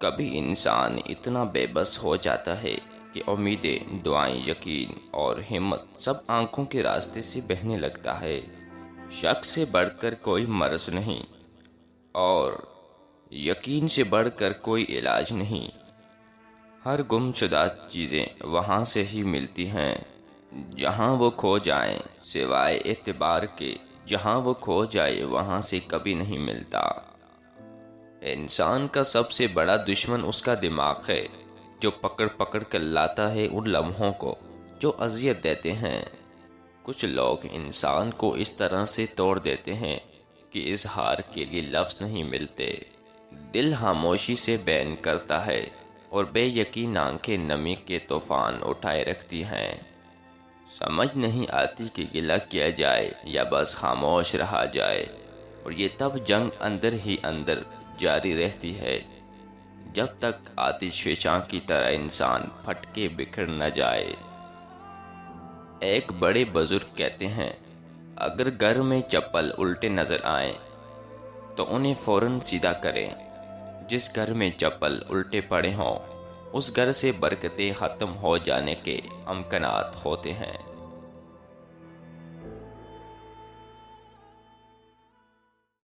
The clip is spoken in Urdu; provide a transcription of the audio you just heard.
کبھی انسان اتنا بے بس ہو جاتا ہے کہ امیدیں، دعائیں، یقین اور ہمت سب آنکھوں کے راستے سے بہنے لگتا ہے۔ شک سے بڑھ کر کوئی مرض نہیں اور یقین سے بڑھ کر کوئی علاج نہیں۔ ہر گم شدہ چیزیں وہاں سے ہی ملتی ہیں جہاں وہ کھو جائیں، سوائے اعتبار کے جہاں وہ کھو جائے وہاں سے کبھی نہیں ملتا۔ انسان کا سب سے بڑا دشمن اس کا دماغ ہے، جو پکڑ پکڑ کر لاتا ہے ان لمحوں کو جو اذیت دیتے ہیں۔ کچھ لوگ انسان کو اس طرح سے توڑ دیتے ہیں کہ اظہار کے لیے لفظ نہیں ملتے۔ دل خاموشی سے بین کرتا ہے اور بے یقین آنکھیں نمی کے طوفان اٹھائے رکھتی ہیں۔ سمجھ نہیں آتی کہ گلہ کیا جائے یا بس خاموش رہا جائے، اور یہ تب جنگ اندر ہی اندر جاری رہتی ہے جب تک آتش فشاں کی طرح انسان پھٹ کے بکھر نہ جائے۔ ایک بڑے بزرگ کہتے ہیں، اگر گھر میں چپل الٹے نظر آئیں تو انہیں فوراً سیدھا کریں۔ جس گھر میں چپل الٹے پڑے ہوں اس گھر سے برکتیں ختم ہو جانے کے امکانات ہوتے ہیں۔